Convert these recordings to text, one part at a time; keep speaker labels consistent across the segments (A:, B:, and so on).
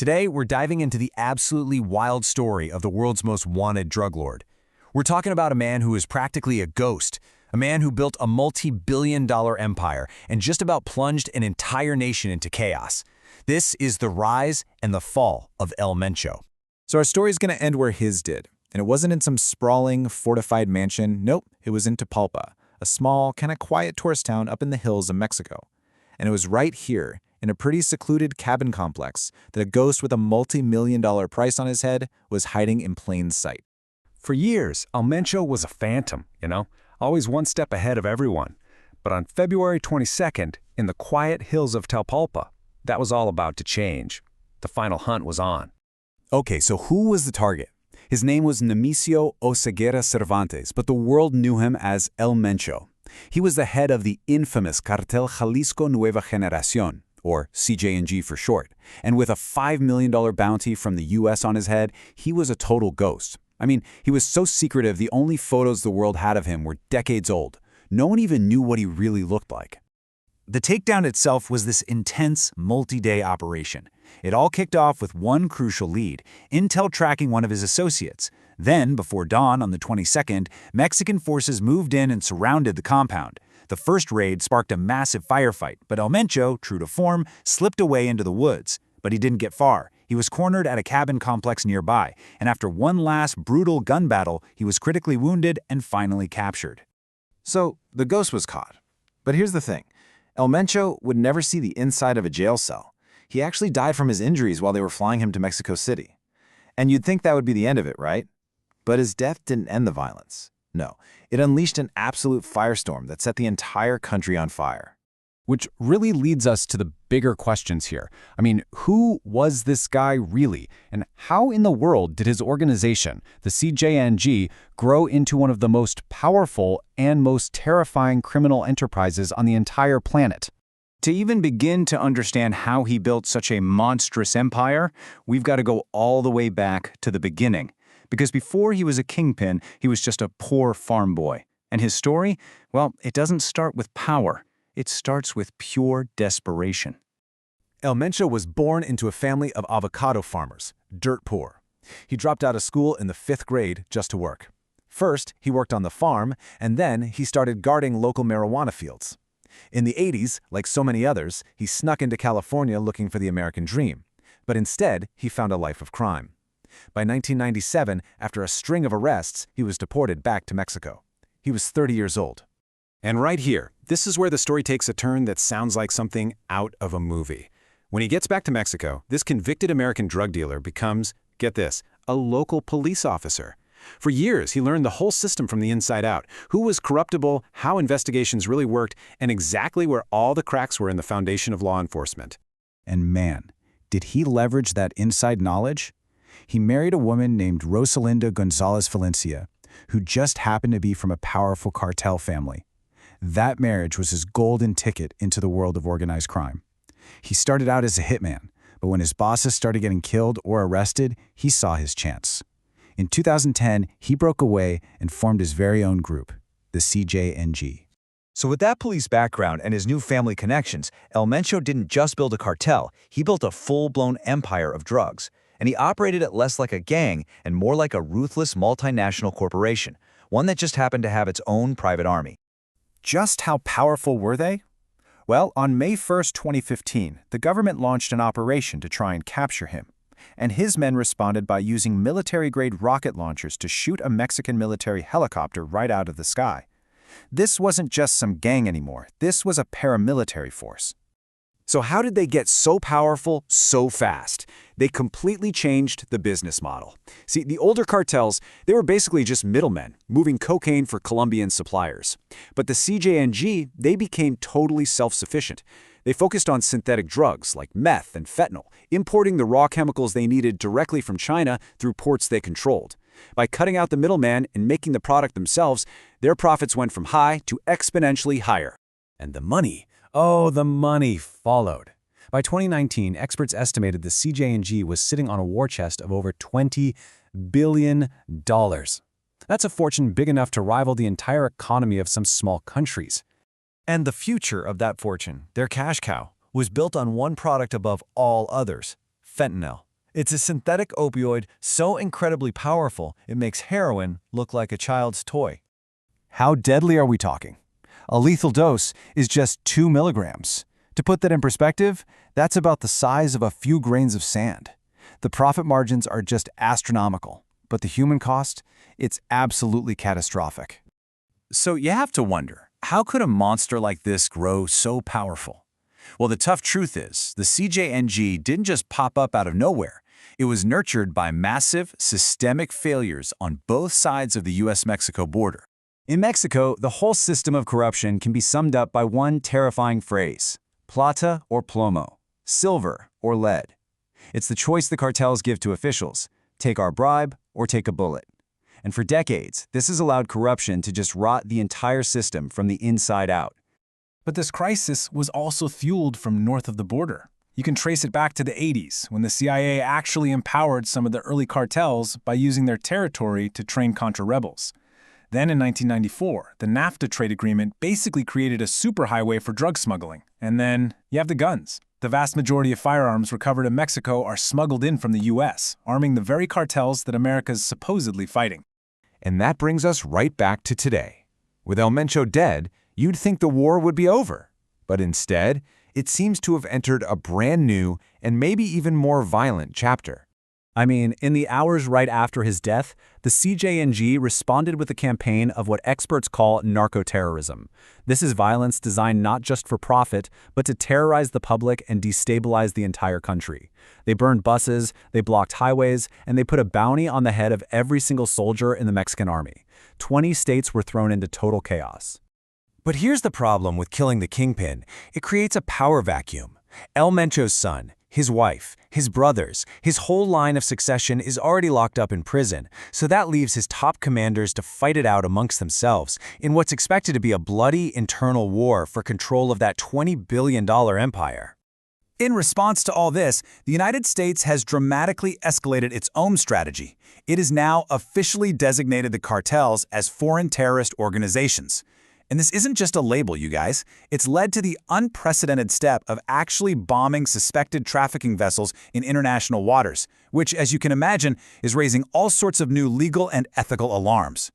A: Today, we're diving into the absolutely wild story of the world's most wanted drug lord. We're talking about a man who is practically a ghost, a man who built a multi-billion-dollar empire and just about plunged an entire nation into chaos. This is the rise and the fall of El Mencho.
B: So our story is going to end where his did. And it wasn't in some sprawling, fortified mansion. Nope, it was in Tapalpa, a small, kind of quiet tourist town up in the hills of Mexico. And it was right here, in a pretty secluded cabin complex, that a ghost with a multi-million-dollar price on his head was hiding in plain sight.
C: For years, El Mencho was a phantom, always one step ahead of everyone. But on February 22nd, in the quiet hills of Tapalpa, that was all about to change. The final hunt was on.
B: Okay, so who was the target? His name was Nemesio Oseguera Cervantes, but the world knew him as El Mencho. He was the head of the infamous Cartel Jalisco New Generation, or CJNG for short. And with a $5 million bounty from the US on his head, he was a total ghost. I mean, he was so secretive the only photos the world had of him were decades old. No one even knew what he really looked like.
A: The takedown itself was this intense, multi-day operation. It all kicked off with one crucial lead, intel tracking one of his associates. Then, before dawn on the 22nd, Mexican forces moved in and surrounded the compound. The first raid sparked a massive firefight, but El Mencho, true to form, slipped away into the woods. But he didn't get far. He was cornered at a cabin complex nearby, and after one last brutal gun battle, he was critically wounded and finally captured.
D: So, the ghost was caught. But here's the thing. El Mencho would never see the inside of a jail cell. He actually died from his injuries while they were flying him to Mexico City. And you'd think that would be the end of it, right? But his death didn't end the violence. No, it unleashed an absolute firestorm that set the entire country on fire.
C: Which really leads us to the bigger questions here. I mean, who was this guy really? And how in the world did his organization, the CJNG, grow into one of the most powerful and most terrifying criminal enterprises on the entire planet?
A: To even begin to understand how he built such a monstrous empire, we've got to go all the way back to the beginning. Because before he was a kingpin, he was just a poor farm boy. And his story, well, it doesn't start with power. It starts with pure desperation.
B: El Mencho was born into a family of avocado farmers, dirt poor. He dropped out of school in the 5th grade just to work. First, he worked on the farm, and then he started guarding local marijuana fields. In the 80s, like so many others, he snuck into California looking for the American dream. But instead, he found a life of crime. By 1997, after a string of arrests, he was deported back to Mexico. He was 30 years old.
A: And right here, this is where the story takes a turn that sounds like something out of a movie. When he gets back to Mexico, this convicted American drug dealer becomes, get this, a local police officer. For years, he learned the whole system from the inside out, who was corruptible, how investigations really worked, and exactly where all the cracks were in the foundation of law enforcement.
B: And man, did he leverage that inside knowledge? He married a woman named Rosalinda Gonzalez Valencia, who just happened to be from a powerful cartel family. That marriage was his golden ticket into the world of organized crime. He started out as a hitman, but when his bosses started getting killed or arrested, he saw his chance. In 2010, he broke away and formed his very own group, the CJNG.
E: So with that police background and his new family connections, El Mencho didn't just build a cartel, he built a full-blown empire of drugs. And he operated it less like a gang and more like a ruthless multinational corporation, one that just happened to have its own private army.
A: Just how powerful were they? Well, on May 1st, 2015, the government launched an operation to try and capture him. And his men responded by using military-grade rocket launchers to shoot a Mexican military helicopter right out of the sky. This wasn't just some gang anymore. This was a paramilitary force. So how did they get so powerful so fast? They completely changed the business model. See, the older cartels, they were basically just middlemen, moving cocaine for Colombian suppliers. But the CJNG, they became totally self-sufficient. They focused on synthetic drugs like meth and fentanyl, importing the raw chemicals they needed directly from China through ports they controlled. By cutting out the middleman and making the product themselves, their profits went from high to exponentially higher. And the money, oh, the money followed. By 2019, experts estimated the CJNG was sitting on a war chest of over $20 billion. That's a fortune big enough to rival the entire economy of some small countries.
E: And the future of that fortune, their cash cow, was built on one product above all others, fentanyl.
B: It's a synthetic opioid so incredibly powerful it makes heroin look like a child's toy.
A: How deadly are we talking? A lethal dose is just 2 milligrams. To put that in perspective, that's about the size of a few grains of sand. The profit margins are just astronomical, but the human cost, it's absolutely catastrophic.
B: So you have to wonder, how could a monster like this grow so powerful? Well, the tough truth is, the CJNG didn't just pop up out of nowhere. It was nurtured by massive, systemic failures on both sides of the US-Mexico border.
C: In Mexico, the whole system of corruption can be summed up by one terrifying phrase: plata or plomo, silver or lead. It's the choice the cartels give to officials: take our bribe or take a bullet. And for decades, this has allowed corruption to just rot the entire system from the inside out.
F: But this crisis was also fueled from north of the border. You can trace it back to the 80s, when the CIA actually empowered some of the early cartels by using their territory to train Contra-rebels. Then in 1994, the NAFTA trade agreement basically created a superhighway for drug smuggling. And then you have the guns. The vast majority of firearms recovered in Mexico are smuggled in from the US, arming the very cartels that America's supposedly fighting.
D: And that brings us right back to today. With El Mencho dead, you'd think the war would be over. But instead, it seems to have entered a brand new and maybe even more violent chapter.
C: I mean, in the hours right after his death, the CJNG responded with a campaign of what experts call narco-terrorism. This is violence designed not just for profit, but to terrorize the public and destabilize the entire country. They burned buses, they blocked highways, and they put a bounty on the head of every single soldier in the Mexican army. 20 states were thrown into total chaos.
B: But here's the problem with killing the Kingpin. It creates a power vacuum. El Mencho's son, his wife, his brothers, his whole line of succession is already locked up in prison, so that leaves his top commanders to fight it out amongst themselves in what's expected to be a bloody internal war for control of that $20 billion empire. In response to all this, the United States has dramatically escalated its own strategy. It has now officially designated the cartels as foreign terrorist organizations. And this isn't just a label, you guys. It's led to the unprecedented step of actually bombing suspected trafficking vessels in international waters, which, as you can imagine, is raising all sorts of new legal and ethical alarms.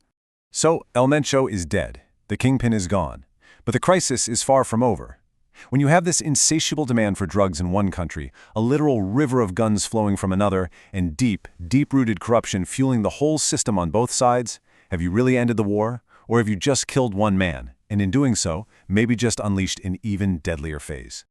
A: So, El Mencho is dead. The Kingpin is gone. But the crisis is far from over. When you have this insatiable demand for drugs in one country, a literal river of guns flowing from another, and deep-rooted corruption fueling the whole system on both sides, have you really ended the war? Or have you just killed one man, and in doing so, maybe just unleashed an even deadlier phase?